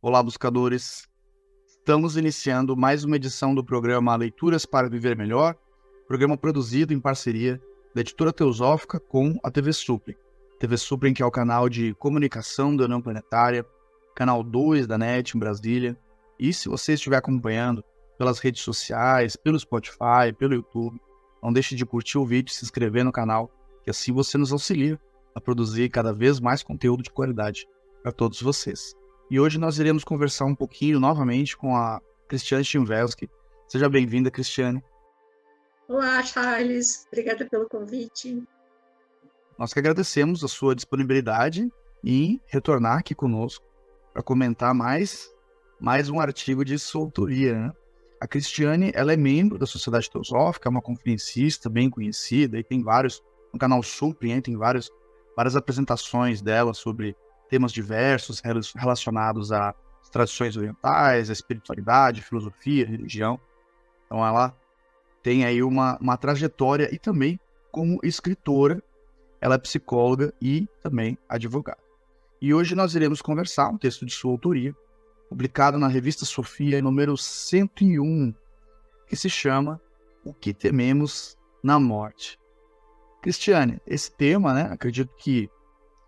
Olá, buscadores! Estamos iniciando mais uma edição do programa Leituras para Viver Melhor, programa produzido em parceria da Editora Teosófica com a TV Suprem. TV Suprem, que é o canal de comunicação da União Planetária, canal 2 da NET em Brasília. E se você estiver acompanhando pelas redes sociais, pelo Spotify, pelo YouTube, não deixe de curtir o vídeo e se inscrever no canal, que assim você nos auxilia a produzir cada vez mais conteúdo de qualidade para todos vocês. E hoje nós iremos conversar um pouquinho novamente com a Cristiane Stinvelski. Seja bem-vinda, Cristiane. Olá, Charles. Obrigada pelo convite. Nós que agradecemos a sua disponibilidade em retornar aqui conosco para comentar mais um artigo de sua autoria, né? A Cristiane, ela é membro da Sociedade Teosófica, é uma conferencista bem conhecida, e tem vários, no canal Suprem, tem várias apresentações dela sobre temas diversos relacionados às tradições orientais, à espiritualidade, filosofia, religião. Então ela tem aí uma trajetória e também como escritora, ela é psicóloga e também advogada. E hoje nós iremos conversar um texto de sua autoria, publicado na revista Sofia, número 101, que se chama O que Tememos na Morte. Cristiane, esse tema, né, acredito que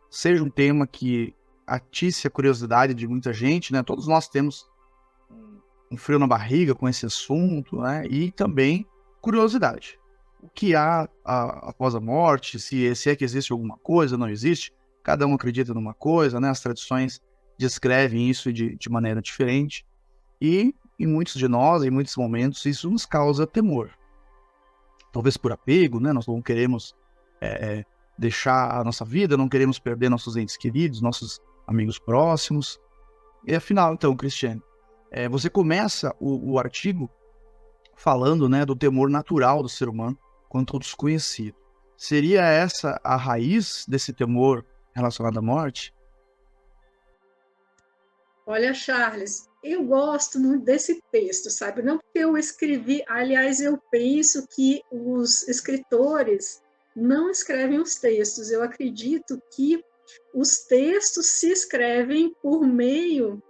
seja um tema que atice a curiosidade de muita gente, né? Todos nós temos um frio na barriga com esse assunto, né? E também curiosidade. O que há após a morte, se é que existe alguma coisa, não existe, cada um acredita numa coisa, né? As tradições descrevem isso de maneira diferente, e em muitos de nós, em muitos momentos, isso nos causa temor. Talvez por apego, né? Nós não queremos deixar a nossa vida, não queremos perder nossos entes queridos, nossos amigos próximos. E afinal, então, Cristiane, você começa o artigo falando, né, do temor natural do ser humano quanto ao desconhecido. Seria essa a raiz desse temor relacionado à morte? Olha, Charles, eu gosto muito desse texto, sabe? Não porque eu escrevi, aliás, eu penso que os escritores não escrevem os textos. Eu acredito que os textos se escrevem por meio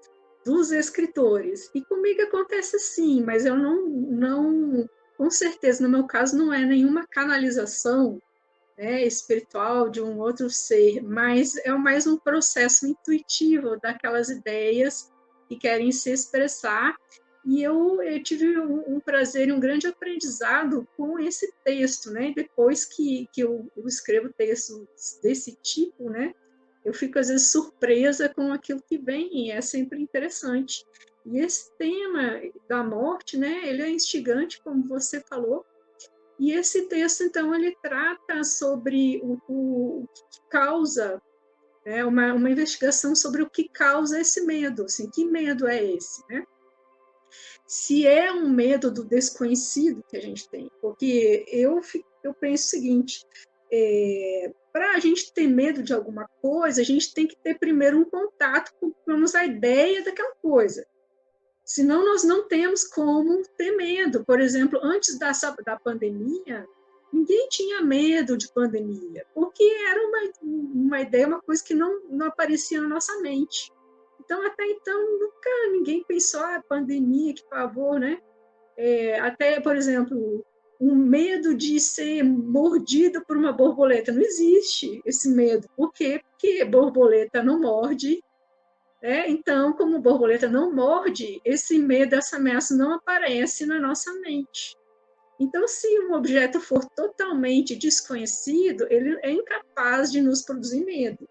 dos escritores. E comigo acontece assim, mas eu não, com certeza, no meu caso, não é nenhuma canalização, né, espiritual de um outro ser, mas é mais um processo intuitivo daquelas ideias que querem se expressar. E eu tive um prazer e um grande aprendizado com esse texto, né? Depois que eu escrevo textos desse tipo, né? Eu fico às vezes surpresa com aquilo que vem, e é sempre interessante. E esse tema da morte, né? Ele é instigante, como você falou. E esse texto, então, ele trata sobre o que causa, né, uma investigação sobre o que causa esse medo, assim, que medo é esse, né? Se é um medo do desconhecido que a gente tem, porque eu penso o seguinte, para a gente ter medo de alguma coisa, a gente tem que ter primeiro um contato com, pelo menos, a ideia daquela coisa. Senão, nós não temos como ter medo. Por exemplo, antes da pandemia, ninguém tinha medo de pandemia, porque era uma ideia, uma coisa que não aparecia na nossa mente. Então, até então, nunca ninguém pensou, pandemia, que pavor, né? Até, por exemplo, um medo de ser mordido por uma borboleta. Não existe esse medo. Por quê? Porque borboleta não morde. Então, como borboleta não morde, esse medo, essa ameaça não aparece na nossa mente. Então, se um objeto for totalmente desconhecido, ele é incapaz de nos produzir medo.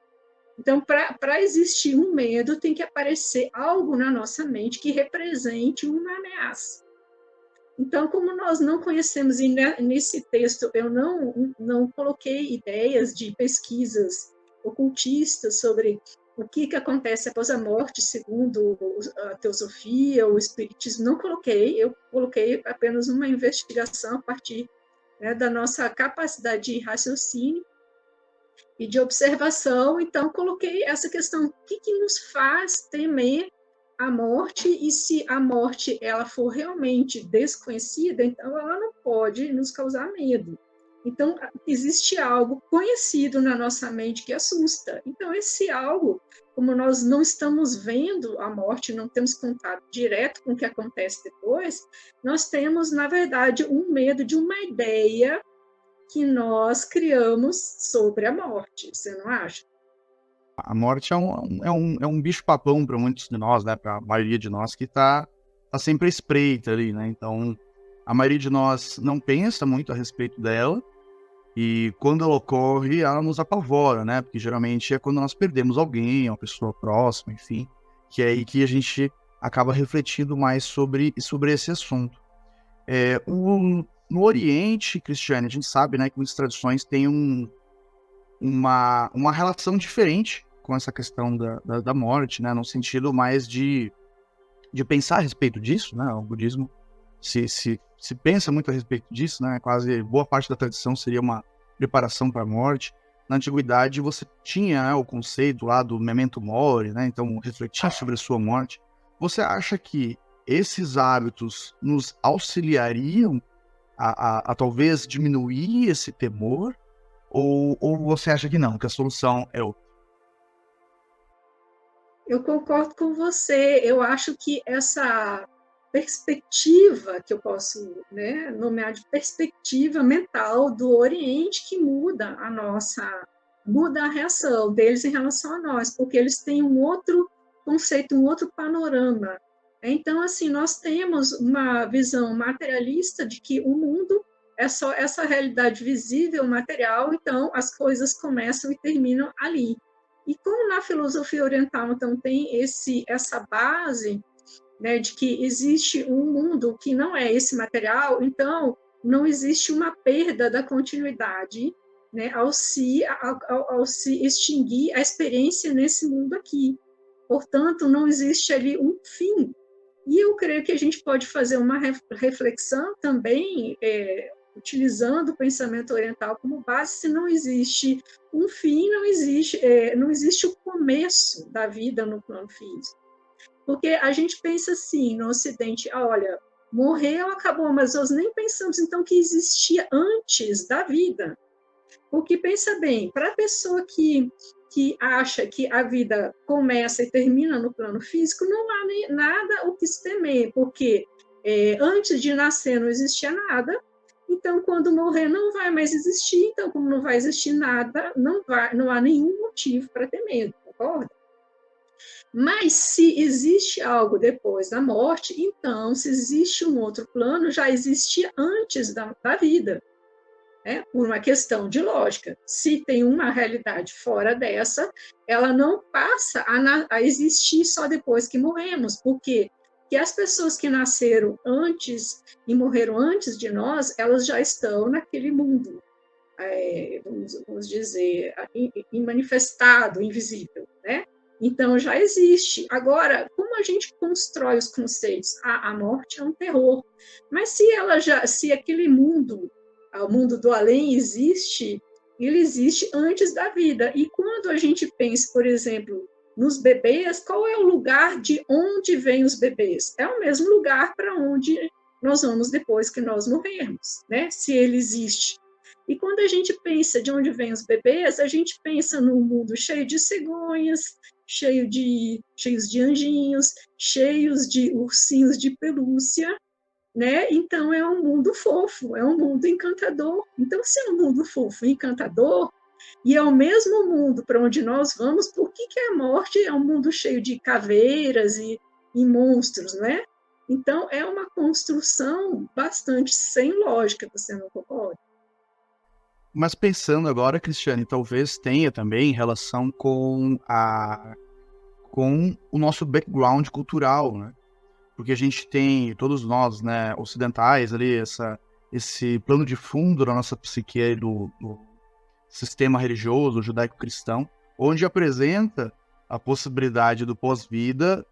Então, para existir um medo, tem que aparecer algo na nossa mente que represente uma ameaça. Então, como nós não conhecemos, e nesse texto eu não coloquei ideias de pesquisas ocultistas sobre o que acontece após a morte, segundo a teosofia, o espiritismo, não coloquei, eu coloquei apenas uma investigação a partir, né, da nossa capacidade de raciocínio e de observação. Então, coloquei essa questão: o que nos faz temer a morte? E se a morte ela for realmente desconhecida, então ela não pode nos causar medo. Então, existe algo conhecido na nossa mente que assusta. Então, esse algo, como nós não estamos vendo a morte, não temos contato direto com o que acontece depois, nós temos, na verdade, um medo de uma ideia que nós criamos sobre a morte. Você não acha? A morte é um bicho-papão para muitos de nós, né? Para a maioria de nós que tá sempre à espreita ali, né? Então, a maioria de nós não pensa muito a respeito dela, e quando ela ocorre, ela nos apavora, né? Porque geralmente é quando nós perdemos alguém, uma pessoa próxima, enfim, que é aí que a gente acaba refletindo mais sobre esse assunto. No Oriente, Cristiane, a gente sabe, né, que muitas tradições têm uma relação diferente com essa questão da morte, né? No sentido mais de pensar a respeito disso, né? O budismo se pensa muito a respeito disso, né? Quase boa parte da tradição seria uma preparação para a morte. Na antiguidade você tinha, né, o conceito lá do memento mori, né? Então refletir sobre a sua morte. Você acha que esses hábitos nos auxiliariam a talvez diminuir esse temor? Ou você acha que não, que a solução é outra? Eu concordo com você. Eu acho que essa perspectiva, que eu posso, né, nomear de perspectiva mental do Oriente, que muda a reação deles em relação a nós, porque eles têm um outro conceito, um outro panorama. Então, assim, nós temos uma visão materialista de que o mundo é só essa realidade visível, material, então as coisas começam e terminam ali. E como na filosofia oriental, então, tem essa base, né, de que existe um mundo que não é esse material, então não existe uma perda da continuidade, né, ao se extinguir a experiência nesse mundo aqui. Portanto, não existe ali um fim. E eu creio que a gente pode fazer uma reflexão também, utilizando o pensamento oriental como base, se não existe um fim, não existe o começo da vida no plano físico. Porque a gente pensa assim, no Ocidente, olha, morreu, acabou, mas nós nem pensamos então que existia antes da vida. Porque pensa bem, para a pessoa que acha que a vida começa e termina no plano físico, não há nem nada o que se temer, porque antes de nascer não existia nada, então quando morrer não vai mais existir, então como não vai existir nada, não há nenhum motivo para ter medo, concorda? Mas se existe algo depois da morte, então se existe um outro plano, já existia antes da vida. Por uma questão de lógica. Se tem uma realidade fora dessa, ela não passa a existir só depois que morremos, porque as pessoas que nasceram antes e morreram antes de nós, elas já estão naquele mundo, vamos dizer, manifestado, invisível, né? Então já existe. Agora, como a gente constrói os conceitos? A morte é um terror, mas se aquele mundo, o mundo do além existe, ele existe antes da vida. E quando a gente pensa, por exemplo, nos bebês, qual é o lugar de onde vêm os bebês? É o mesmo lugar para onde nós vamos depois que nós morrermos, né? Se ele existe. E quando a gente pensa de onde vêm os bebês, a gente pensa num mundo cheio de cegonhas, cheios de anjinhos, cheios de ursinhos de pelúcia, né? Então é um mundo fofo, é um mundo encantador. Então, se é um mundo fofo e encantador, e é o mesmo mundo para onde nós vamos, por que a morte é um mundo cheio de caveiras e monstros, né? Então, é uma construção bastante sem lógica, você não concorda? Mas pensando agora, Cristiane, talvez tenha também relação com o nosso background cultural, né? Porque a gente tem, todos nós, né, ocidentais ali, esse plano de fundo da nossa psique do sistema religioso judaico-cristão, onde apresenta a possibilidade do pós-vida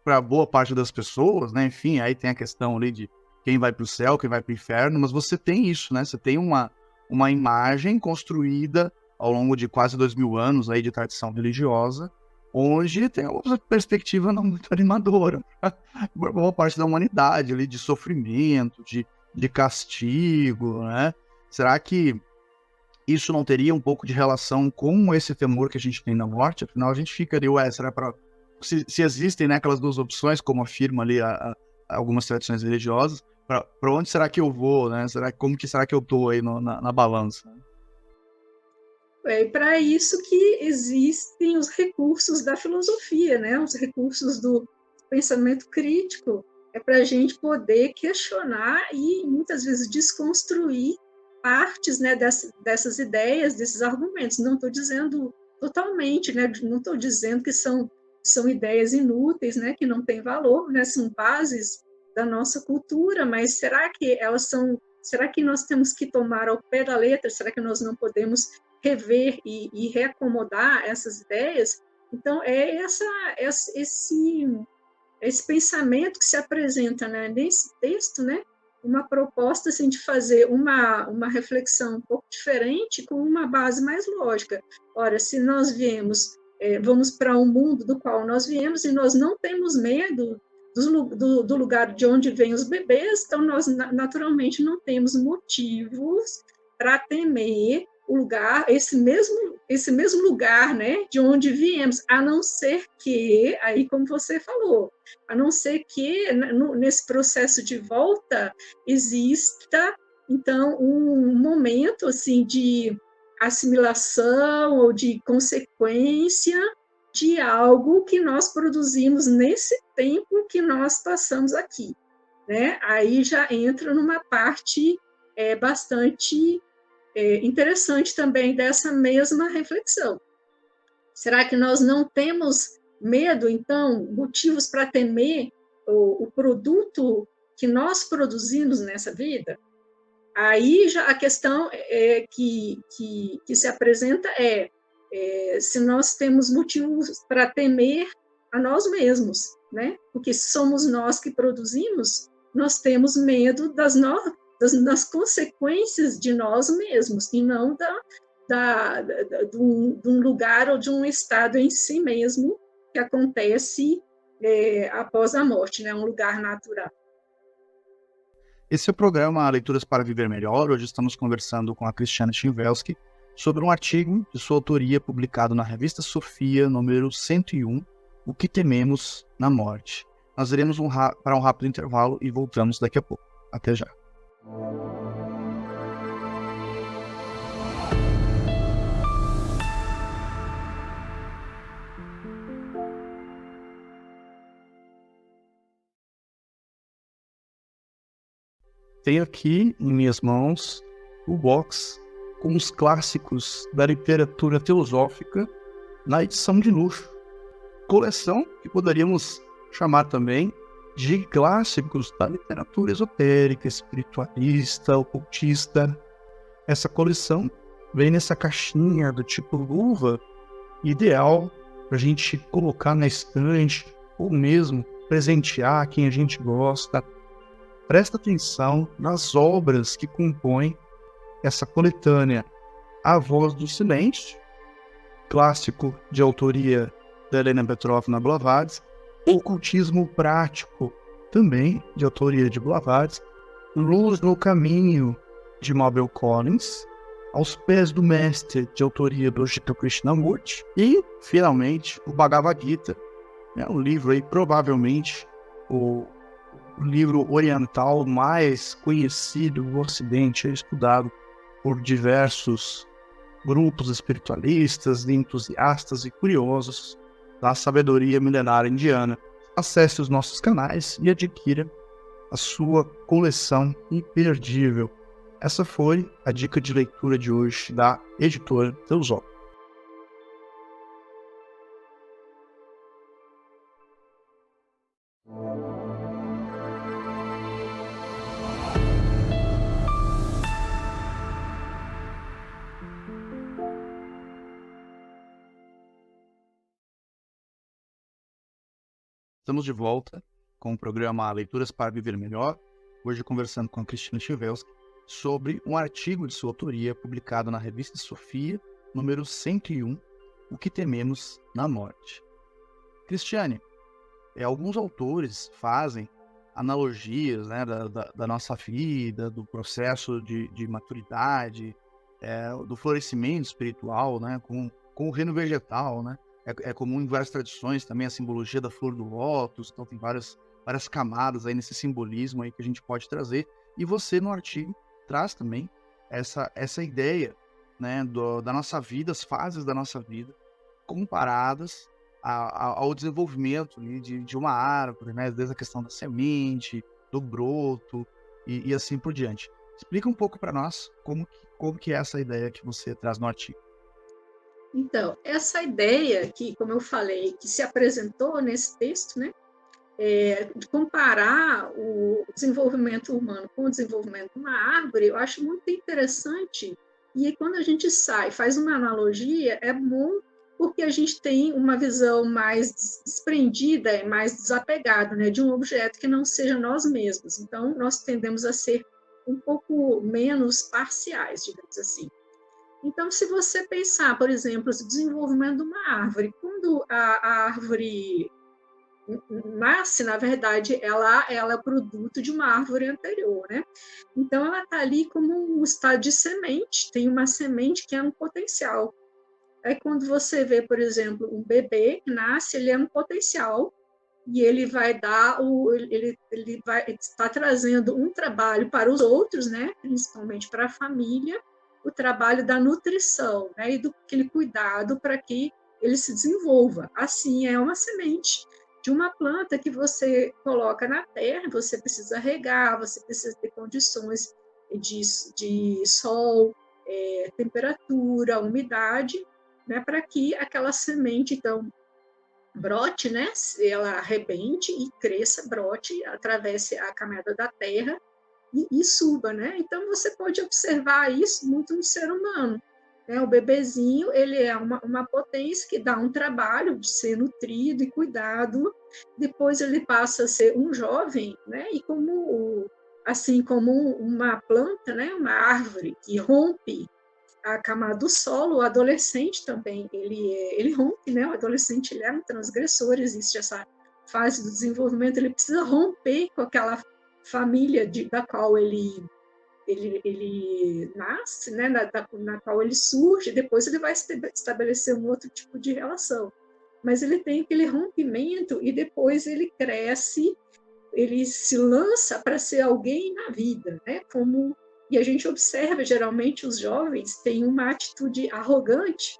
para boa parte das pessoas, né? Enfim, aí tem a questão ali de quem vai para o céu, quem vai para o inferno, mas você tem isso, né? Você tem uma imagem construída ao longo de quase 2000 anos aí de tradição religiosa, onde tem uma perspectiva não muito animadora para boa parte da humanidade ali, de sofrimento, de castigo, né? Será que isso não teria um pouco de relação com esse temor que a gente tem na morte? Afinal, a gente fica ali, será para... Se existem, né, aquelas duas opções, como afirma ali algumas tradições religiosas, para onde será que eu vou, né? Como que será que eu estou aí na balança? É para isso que existem os recursos da filosofia, né? Os recursos do pensamento crítico, é para a gente poder questionar e muitas vezes desconstruir partes, né, dessas ideias, desses argumentos. Não estou dizendo totalmente, né? Não estou dizendo que são ideias inúteis, né? Que não têm valor, né? São bases da nossa cultura, mas será que elas são? Será que nós temos que tomar ao pé da letra? Será que nós não podemos rever e reacomodar essas ideias? Então, esse pensamento que se apresenta, né, nesse texto, né, uma proposta assim, de fazer uma reflexão um pouco diferente com uma base mais lógica. Ora, se nós vamos para um mundo do qual nós viemos e nós não temos medo do lugar de onde vêm os bebês, então nós naturalmente não temos motivos para temer o lugar, esse mesmo lugar, né, de onde viemos, a não ser que, aí como você falou, a não ser que nesse processo de volta exista, então, um momento assim de assimilação ou de consequência de algo que nós produzimos nesse tempo que nós passamos aqui, né? Aí já entra numa parte bastante interessante também dessa mesma reflexão. Será que nós não temos medo, então, motivos para temer o produto que nós produzimos nessa vida? Aí já a questão que se apresenta se nós temos motivos para temer a nós mesmos, né? Porque somos nós que produzimos, nós temos medo das consequências de nós mesmos, e não de um lugar ou de um estado em si mesmo que acontece após a morte, né? Um lugar natural. Esse é o programa Leituras para Viver Melhor. Hoje estamos conversando com a Cristiane Schivelski sobre um artigo de sua autoria publicado na revista Sofia, número 101, O que Tememos na Morte. Nós iremos para um rápido intervalo e voltamos daqui a pouco. Até já. Tenho aqui em minhas mãos o box com os clássicos da literatura teosófica na edição de luxo. Coleção que poderíamos chamar também de clássicos da literatura esotérica, espiritualista, ocultista. Essa coleção vem nessa caixinha do tipo luva, ideal para a gente colocar na estante ou mesmo presentear quem a gente gosta. Presta atenção nas obras que compõem essa coletânea. A Voz do Silêncio, clássico de autoria da Helena Petrovna Blavatsky. Ocultismo Prático, também de autoria de Blavatsky. Luz no Caminho, de Mabel Collins. Aos Pés do Mestre, de autoria do Jita Krishnamurti. E, finalmente, o Bhagavad Gita, um livro aí, provavelmente, o livro oriental mais conhecido no Ocidente, estudado por diversos grupos espiritualistas, entusiastas e curiosos da sabedoria milenar indiana. Acesse os nossos canais e adquira a sua coleção imperdível. Essa foi a dica de leitura de hoje da editora Teosófica. Estamos de volta com o programa Leituras para Viver Melhor, hoje conversando com a Cristiane Schivelski sobre um artigo de sua autoria publicado na revista Sofia, número 101, O que Tememos na Morte. Cristiane, alguns autores fazem analogias, né, da nossa vida, do processo de maturidade, do florescimento espiritual, né, com o reino vegetal, né. É comum em várias tradições também a simbologia da flor do lótus, então tem várias camadas aí nesse simbolismo aí que a gente pode trazer. E você no artigo traz também essa ideia, né, da nossa vida, as fases da nossa vida, comparadas ao desenvolvimento ali de uma árvore, né, desde a questão da semente, do broto e assim por diante. Explica um pouco para nós como que é essa ideia que você traz no artigo. Então, essa ideia que, como eu falei, que se apresentou nesse texto, né, de comparar o desenvolvimento humano com o desenvolvimento de uma árvore, eu acho muito interessante. E aí, quando a gente sai, faz uma analogia, é bom porque a gente tem uma visão mais desprendida e mais desapegada, né, de um objeto que não seja nós mesmos. Então, nós tendemos a ser um pouco menos parciais, digamos assim. Então, se você pensar, por exemplo, o desenvolvimento de uma árvore, quando a árvore nasce, na verdade, ela é produto de uma árvore anterior, né? Então, ela está ali como um estado de semente, tem uma semente que é um potencial. Aí, quando você vê, por exemplo, um bebê que nasce, ele é um potencial e ele vai dar ele vai estar trazendo um trabalho para os outros, né? Principalmente para a família, o trabalho da nutrição, né? E do aquele cuidado para que ele se desenvolva. Assim, é uma semente de uma planta que você coloca na terra, você precisa regar, você precisa ter condições de sol, temperatura, umidade, né, para que aquela semente, então, brote, né, ela arrebente e cresça, brote, atravesse a camada da terra e suba, né? Então, você pode observar isso muito no ser humano. Né? O bebezinho, ele é uma potência que dá um trabalho de ser nutrido e cuidado, depois ele passa a ser um jovem, né? E assim como uma planta, né? Uma árvore que rompe a camada do solo, o adolescente também, ele rompe, né? O adolescente, ele é um transgressor, existe essa fase do desenvolvimento, ele precisa romper com aquela família da qual ele nasce, né? Na qual ele surge, depois ele vai estabelecer um outro tipo de relação. Mas ele tem aquele rompimento e depois ele cresce, ele se lança para ser alguém na vida, né? E a gente observa, geralmente, os jovens têm uma atitude arrogante,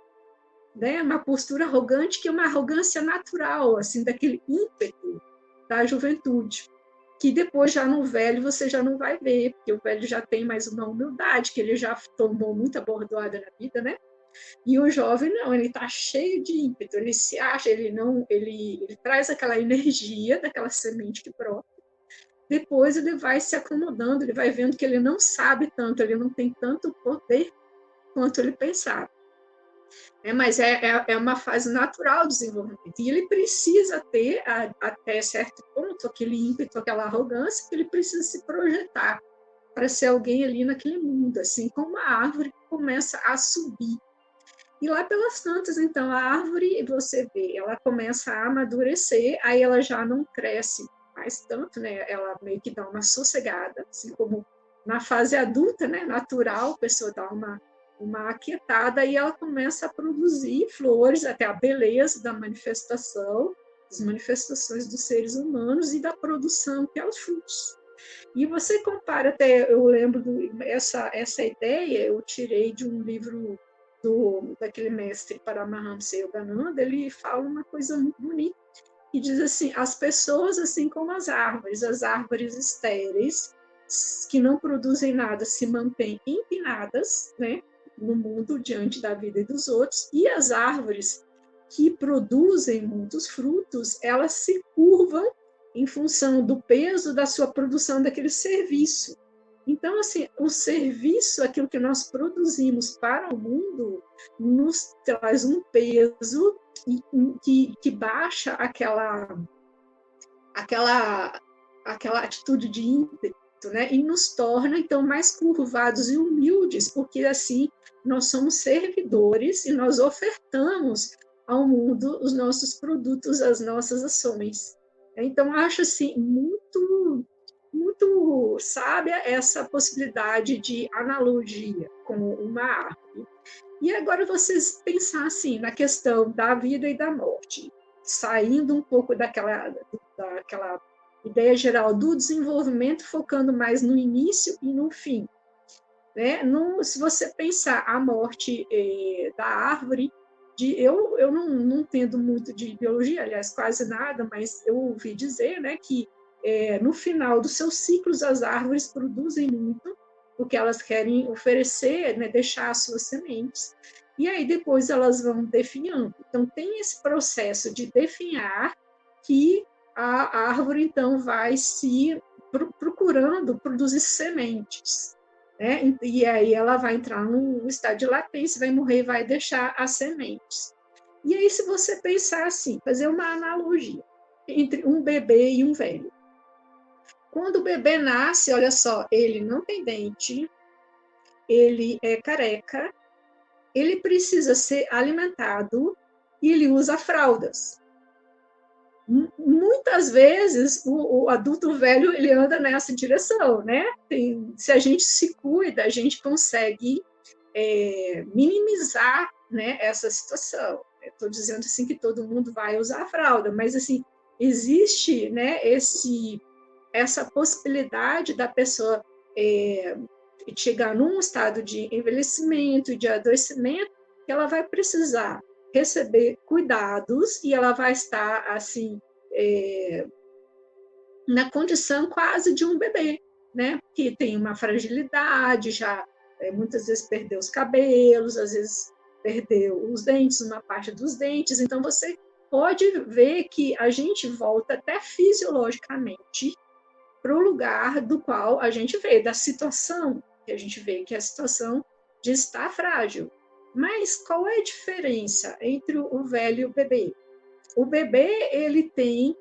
né? Uma postura arrogante, que é uma arrogância natural, assim, daquele ímpeto da juventude, que depois, já no velho, você já não vai ver, porque o velho já tem mais uma humildade, que ele já tomou muita bordoada na vida, né? E o jovem não, ele está cheio de ímpeto, ele se acha, ele traz aquela energia daquela semente que brota. Depois ele vai se acomodando, ele vai vendo que ele não sabe tanto, ele não tem tanto poder quanto ele pensava. Mas é uma fase natural do desenvolvimento. E ele precisa ter, até certo ponto, aquele ímpeto, aquela arrogância, que ele precisa se projetar para ser alguém ali naquele mundo, assim como a árvore que começa a subir. E lá pelas tantas, então, a árvore, você vê, ela começa a amadurecer, aí ela já não cresce mais tanto, né? Ela meio que dá uma sossegada, assim como na fase adulta, né? Natural, a pessoa dá uma aquietada e ela começa a produzir flores, até a beleza da manifestação, as manifestações dos seres humanos e da produção, que é os frutos. E você compara até, eu lembro essa ideia, eu tirei de um livro daquele mestre Paramahamsa Yogananda, ele fala uma coisa muito bonita, que diz assim, as pessoas, assim como as árvores estéreis, que não produzem nada, se mantêm empinadas, né, no mundo, diante da vida e dos outros, e as árvores que produzem muitos frutos, elas se curvam em função do peso da sua produção daquele serviço. Então, assim, o serviço, aquilo que nós produzimos para o mundo, nos traz um peso que baixa aquela atitude de ímpeto, né? E nos torna, então, mais curvados e humildes, porque, assim, nós somos servidores e nós ofertamos ao mundo os nossos produtos, as nossas ações. Então, acho assim, muito, muito sábia essa possibilidade de analogia com uma árvore. E agora vocês pensar assim na questão da vida e da morte, saindo um pouco daquela ideia geral do desenvolvimento, focando mais no início e no fim. Né? Se você pensar a morte da árvore, eu não entendo muito de biologia, aliás, quase nada, mas eu ouvi dizer, né, que no final dos seus ciclos as árvores produzem muito, porque elas querem oferecer, né, deixar as suas sementes, e aí depois elas vão definhando. Então tem esse processo de definhar que a árvore então vai se procurando produzir sementes, né? E aí ela vai entrar num estado de latência, vai morrer, vai deixar as sementes. E aí, se você pensar assim, fazer uma analogia entre um bebê e um velho. Quando o bebê nasce, olha só, ele não tem dente, ele é careca, ele precisa ser alimentado e ele usa fraldas. Muitas vezes o adulto velho ele anda nessa direção, né? Se a gente se cuida, a gente consegue minimizar, né, essa situação. Estou dizendo assim que todo mundo vai usar a fralda, mas assim existe, né, essa possibilidade da pessoa chegar num estado de envelhecimento, de adoecimento, que ela vai precisar receber cuidados e ela vai estar assim na condição quase de um bebê, né? Que tem uma fragilidade, já muitas vezes perdeu os cabelos, às vezes perdeu os dentes, uma parte dos dentes. Então você pode ver que a gente volta até fisiologicamente para o lugar do qual a gente veio, da situação que a gente vê, que é a situação de estar frágil. Mas qual é a diferença entre o velho e o bebê? O bebê ele tem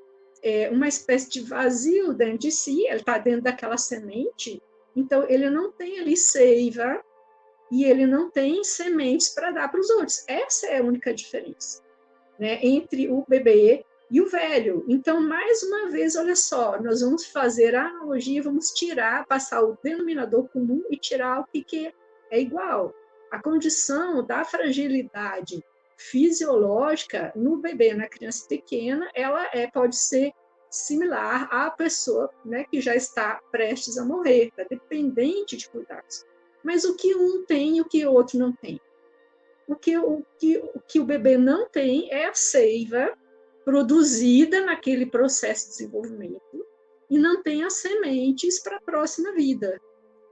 uma espécie de vazio dentro de si, ele está dentro daquela semente, então ele não tem ali seiva e ele não tem sementes para dar para os outros. Essa é a única diferença, né, entre o bebê e o velho. Então, mais uma vez, olha só, nós vamos fazer a analogia, vamos tirar, passar o denominador comum e tirar o que é igual. A condição da fragilidade fisiológica no bebê, na criança pequena, ela pode ser similar à pessoa, né, que já está prestes a morrer, está dependente de cuidados. Mas o que um tem e o que o outro não tem? O que o bebê não tem é a seiva produzida naquele processo de desenvolvimento e não tem as sementes para a próxima vida.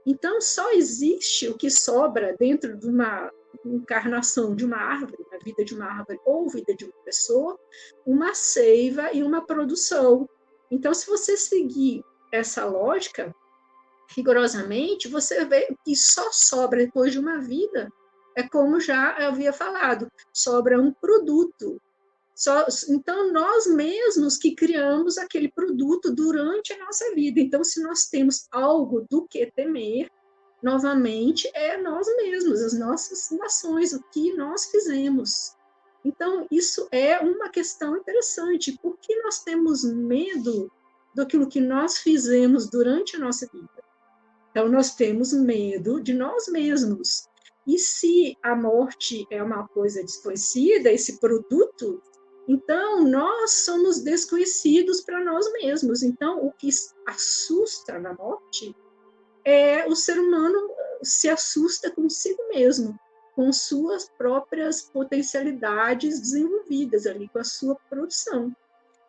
Então, só existe o que sobra dentro de uma encarnação de uma árvore, na vida de uma árvore ou vida de uma pessoa, uma seiva e uma produção. Então, se você seguir essa lógica, rigorosamente, você vê que só sobra depois de uma vida, é como já havia falado, sobra um produto. Então, nós mesmos que criamos aquele produto durante a nossa vida. Então, se nós temos algo do que temer, novamente, é nós mesmos, as nossas nações, o que nós fizemos. Então, isso é uma questão interessante. Por que nós temos medo daquilo que nós fizemos durante a nossa vida? Então, nós temos medo de nós mesmos. E se a morte é uma coisa desconhecida, esse produto, então nós somos desconhecidos para nós mesmos. Então, o que assusta na morte é o ser humano se assusta consigo mesmo, com suas próprias potencialidades desenvolvidas ali, com a sua produção.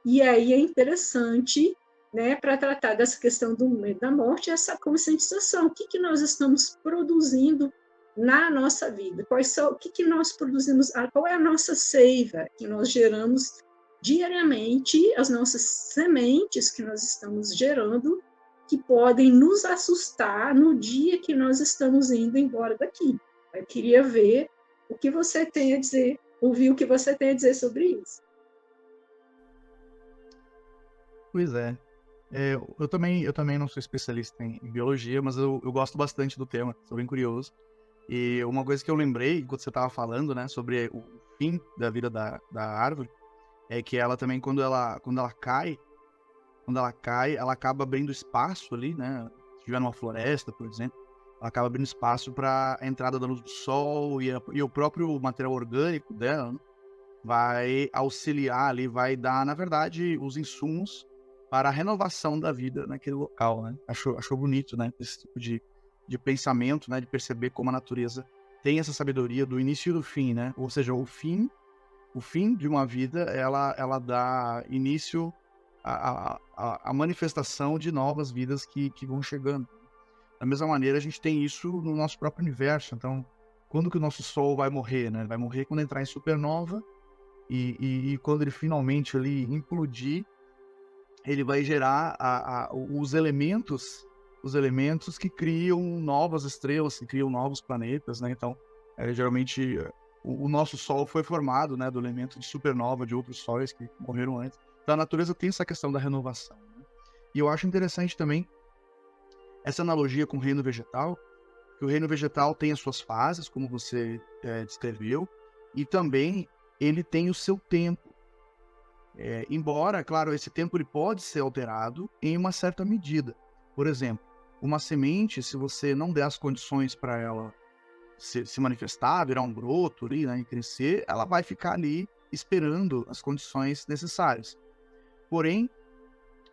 E aí é interessante, né, para tratar dessa questão do medo da morte, essa conscientização. O que nós estamos produzindo na nossa vida? O que nós produzimos? Qual é a nossa seiva que nós geramos diariamente, as nossas sementes que nós estamos gerando, que podem nos assustar no dia que nós estamos indo embora daqui. Eu queria ver o que você tem a dizer, ouvir o que você tem a dizer sobre isso. Pois é. Eu também não sou especialista em biologia, mas eu gosto bastante do tema, sou bem curioso. E uma coisa que eu lembrei, enquanto você estava falando, né, sobre o fim da vida da árvore, é que ela também, quando ela cai, quando ela cai, ela acaba abrindo espaço ali, né? Se estiver numa floresta, por exemplo, ela acaba abrindo espaço para a entrada da luz do sol e o próprio material orgânico dela, né, vai auxiliar ali, vai dar, na verdade, os insumos para a renovação da vida naquele local, né? Achou bonito, né? Esse tipo de pensamento, né? De perceber como a natureza tem essa sabedoria do início e do fim, né? Ou seja, o fim de uma vida, ela dá início à manifestação de novas vidas que vão chegando. Da mesma maneira, a gente tem isso no nosso próprio universo. Então, quando que o nosso Sol vai morrer, né? Vai morrer quando entrar em supernova e quando ele finalmente ali implodir, ele vai gerar os elementos que criam novas estrelas, que criam novos planetas, né? Então, geralmente o nosso Sol foi formado, né, do elemento de supernova de outros sóis que morreram antes. Então, a natureza tem essa questão da renovação, né? E eu acho interessante também essa analogia com o reino vegetal, que o reino vegetal tem as suas fases, como você descreveu, e também ele tem o seu tempo. Embora, claro, esse tempo ele pode ser alterado em uma certa medida. Por exemplo, uma semente, se você não der as condições para ela se manifestar, virar um broto ali, né, e crescer, ela vai ficar ali esperando as condições necessárias. Porém,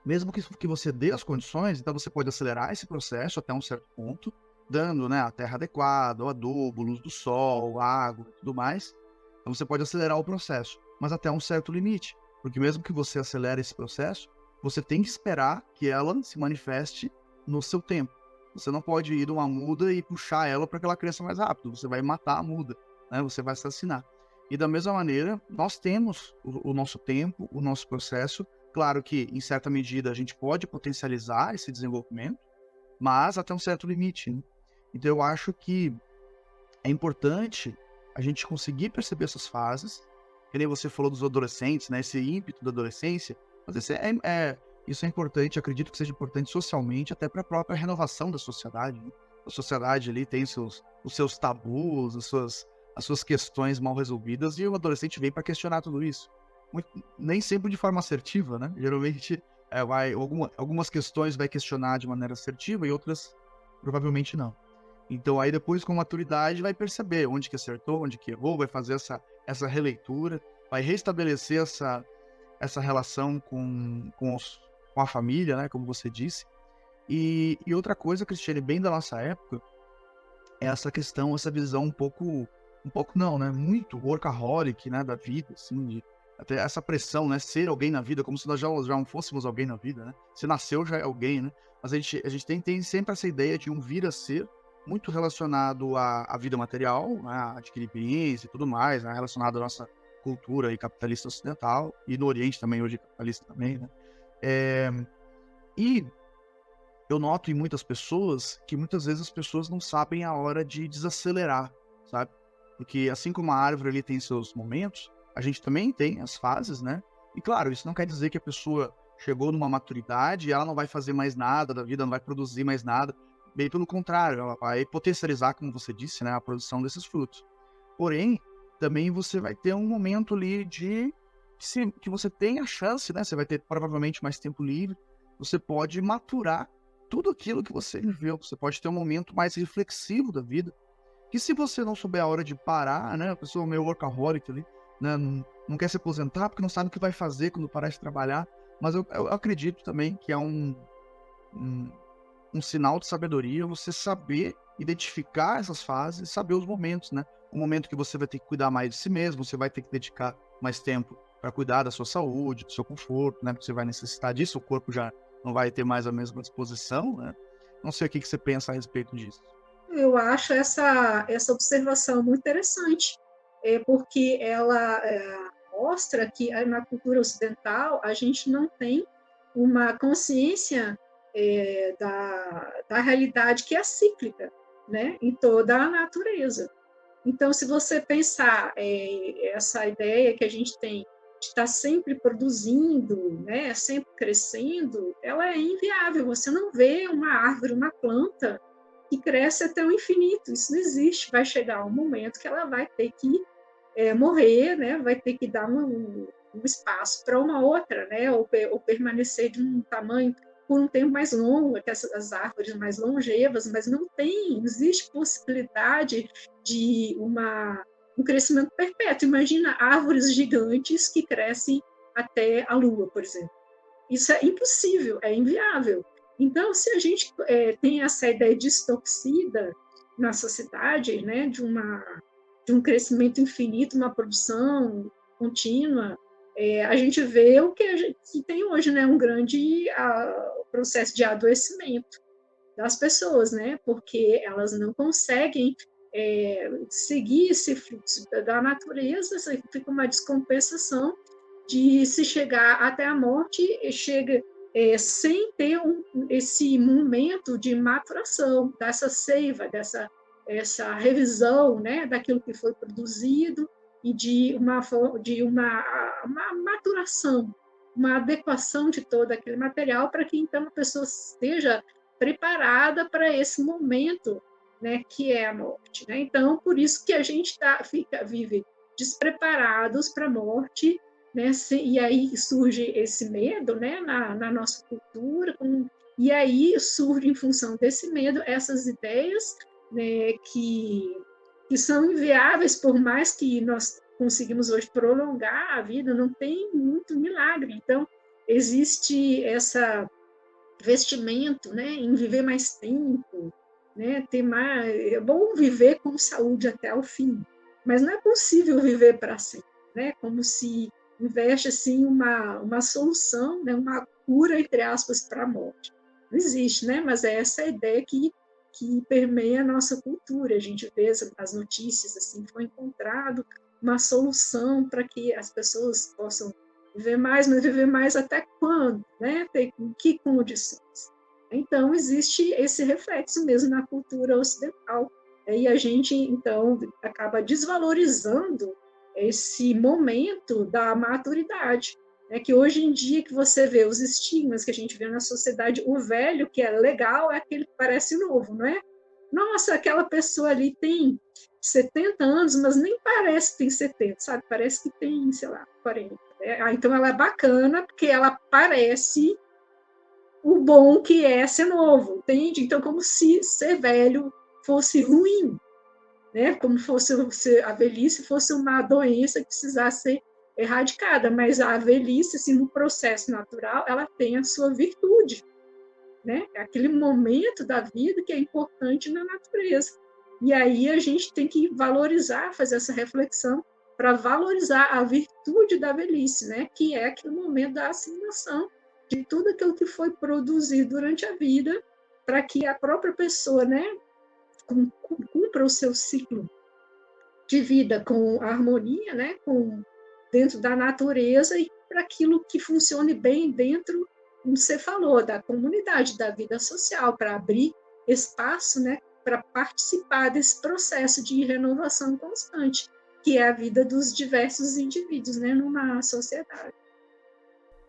mesmo que você dê as condições, então você pode acelerar esse processo até um certo ponto, dando, né, a terra adequada, o adubo, luz do sol, água e tudo mais. Então você pode acelerar o processo, mas até um certo limite. Porque mesmo que você acelere esse processo, você tem que esperar que ela se manifeste no seu tempo. Você não pode ir numa muda e puxar ela para que ela cresça mais rápido. Você vai matar a muda, né? Você vai assassinar. E da mesma maneira, nós temos o nosso tempo, o nosso processo. Claro que, em certa medida, a gente pode potencializar esse desenvolvimento, mas até um certo limite, né? Então eu acho que é importante a gente conseguir perceber essas fases, que nem você falou dos adolescentes, né? Esse ímpeto da adolescência, mas isso é importante, acredito que seja importante socialmente, até para a própria renovação da sociedade, né? A sociedade ali tem os seus tabus, as suas questões mal resolvidas, e o adolescente vem para questionar tudo isso. Nem sempre de forma assertiva, né? Geralmente algumas questões vai questionar de maneira assertiva e outras provavelmente não. Então aí depois com maturidade vai perceber onde que acertou, onde que errou, vai fazer essa releitura, vai restabelecer essa relação com a família, né, como você disse. E outra coisa, Cristiane, bem da nossa época, é essa questão, essa visão um pouco não, né, muito workaholic, né, da vida, assim, até essa pressão, né, ser alguém na vida, como se nós já não fôssemos alguém na vida, né, se nasceu já é alguém, né, mas a gente tem sempre essa ideia de um vir a ser muito relacionado à vida material, né, a adquirir bens e tudo mais, né, relacionado à nossa cultura e capitalista ocidental, e no Oriente também, hoje capitalista também, né, e eu noto em muitas pessoas que muitas vezes as pessoas não sabem a hora de desacelerar, sabe? Porque assim como a árvore ali tem seus momentos, a gente também tem as fases, né? E claro, isso não quer dizer que a pessoa chegou numa maturidade e ela não vai fazer mais nada da vida, não vai produzir mais nada. Bem pelo contrário, ela vai potencializar, como você disse, né, a produção desses frutos. Porém, também você vai ter um momento ali que você tem a chance, né? Você vai ter provavelmente mais tempo livre, você pode maturar tudo aquilo que você viveu. Você pode ter um momento mais reflexivo da vida. Que se você não souber a hora de parar, né? A pessoa meio workaholic ali, né? Não quer se aposentar porque não sabe o que vai fazer quando parar de trabalhar. Mas eu acredito também que é um sinal de sabedoria você saber identificar essas fases, saber os momentos, né? O momento que você vai ter que cuidar mais de si mesmo, você vai ter que dedicar mais tempo para cuidar da sua saúde, do seu conforto, né? Porque você vai necessitar disso, o corpo já não vai ter mais a mesma disposição, né? Não sei o que você pensa a respeito disso. Eu acho essa observação muito interessante, porque ela mostra que na cultura ocidental a gente não tem uma consciência da realidade que é cíclica, né, em toda a natureza. Então, se você pensar essa ideia que a gente tem de estar sempre produzindo, né, sempre crescendo, ela é inviável. Você não vê uma árvore, uma planta que cresce até o infinito. Isso não existe. Vai chegar um momento que ela vai ter que morrer, né? Vai ter que dar um espaço para uma outra, né? Ou permanecer de um tamanho por um tempo mais longo, que as árvores mais longevas, mas não existe possibilidade de um crescimento perpétuo. Imagina árvores gigantes que crescem até a Lua, por exemplo. Isso é impossível, é inviável. Então, se a gente tem essa ideia distorcida na sociedade, né, de um crescimento infinito, uma produção contínua, a gente vê o que tem hoje, né, um grande processo de adoecimento das pessoas, né, porque elas não conseguem seguir esse fluxo da natureza, fica uma descompensação de se chegar até a morte, chega sem ter esse momento de maturação, dessa seiva, essa revisão, né, daquilo que foi produzido e de uma maturação, uma adequação de todo aquele material para que então a pessoa esteja preparada para esse momento, né, que é a morte, né? Então, por isso que a gente vive despreparados para a morte, né? E aí surge esse medo, né, na nossa cultura, e aí surge em função desse medo essas ideias, né, que são inviáveis, por mais que nós conseguimos hoje prolongar a vida, não tem muito milagre. Então, existe essa vestimento, né, em viver mais tempo, né, ter mais, é bom viver com saúde até o fim, mas não é possível viver para sempre, né, como se investe assim uma solução, né, uma cura entre aspas para a morte. Não existe, né, mas é essa ideia que permeia a nossa cultura. A gente vê as notícias assim, foi encontrado uma solução para que as pessoas possam viver mais, mas viver mais até quando, né? Tem que condições? Então, existe esse reflexo mesmo na cultura ocidental. E a gente, então, acaba desvalorizando esse momento da maturidade. Que hoje em dia que você vê os estigmas que a gente vê na sociedade, o velho que é legal é aquele que parece novo, não é? Nossa, aquela pessoa ali tem 70 anos, mas nem parece que tem 70, sabe? Parece que tem, sei lá, 40. Então ela é bacana porque ela parece o bom que é ser novo, entende? Então, como se ser velho fosse ruim, né? Como fosse a velhice fosse uma doença que precisasse ser erradicada, mas a velhice, assim, no processo natural, ela tem a sua virtude, né? É aquele momento da vida que é importante na natureza. E aí a gente tem que valorizar, fazer essa reflexão para valorizar a virtude da velhice, né? Que é aquele momento da assimilação de tudo aquilo que foi produzido durante a vida, para que a própria pessoa, né, cumpra o seu ciclo de vida com harmonia, né, dentro da natureza e para aquilo que funcione bem dentro, como você falou, da comunidade, da vida social, para abrir espaço, né, para participar desse processo de renovação constante, que é a vida dos diversos indivíduos, né, numa sociedade.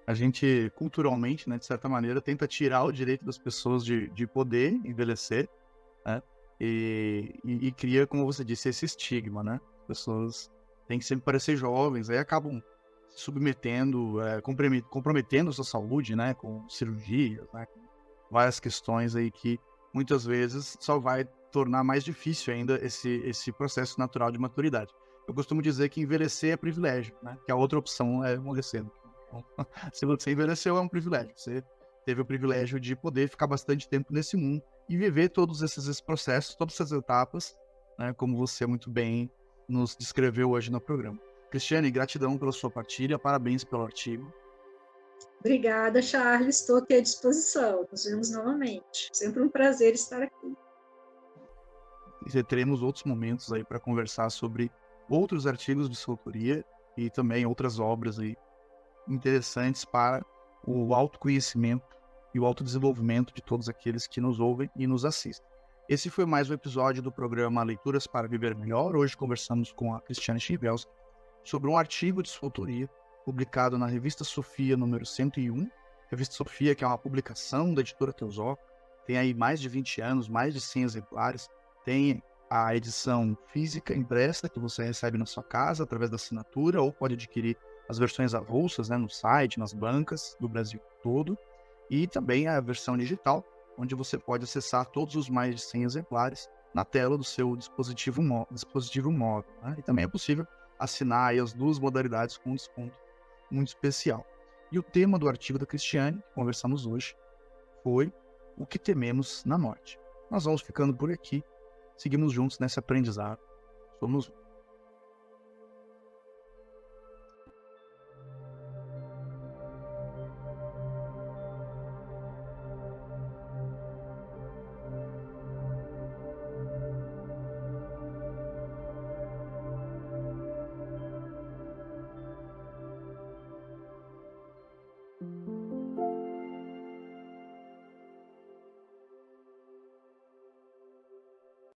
A gente, culturalmente, né, de certa maneira, tenta tirar o direito das pessoas de poder envelhecer, né, e cria, como você disse, esse estigma, né? As pessoas têm que sempre parecer jovens, aí acabam se submetendo, comprometendo a sua saúde, né, com cirurgias, né, com várias questões aí que muitas vezes só vai tornar mais difícil ainda esse processo natural de maturidade. Eu costumo dizer que envelhecer é privilégio, né, que a outra opção é morrer cedo. Então, se você envelheceu, é um privilégio. Você teve o privilégio de poder ficar bastante tempo nesse mundo e viver todos esses processos, todas essas etapas, né, como você muito bem nos descreveu hoje no programa. Cristiane, gratidão pela sua partilha, parabéns pelo artigo. Obrigada, Charles, estou aqui à disposição. Nos vemos novamente. Sempre um prazer estar aqui. E teremos outros momentos aí para conversar sobre outros artigos de sua autoria e também outras obras aí interessantes para o autoconhecimento e o autodesenvolvimento de todos aqueles que nos ouvem e nos assistem. Esse foi mais um episódio do programa Leituras para Viver Melhor. Hoje conversamos com a Cristiane Schimvelski sobre um artigo de sua autoria publicado na Revista Sofia número 101. Revista Sofia, que é uma publicação da editora Teosófica, tem aí mais de 20 anos, mais de 100 exemplares, tem a edição física impressa que você recebe na sua casa através da assinatura ou pode adquirir as versões avulsas, né, no site, nas bancas do Brasil todo, e também a versão digital, onde você pode acessar todos os mais de 100 exemplares na tela do seu dispositivo móvel. Né? E também é possível assinar aí as duas modalidades com um desconto muito especial. E o tema do artigo da Cristiane, que conversamos hoje, foi o que tememos na morte. Nós vamos ficando por aqui, seguimos juntos nesse aprendizado. Somos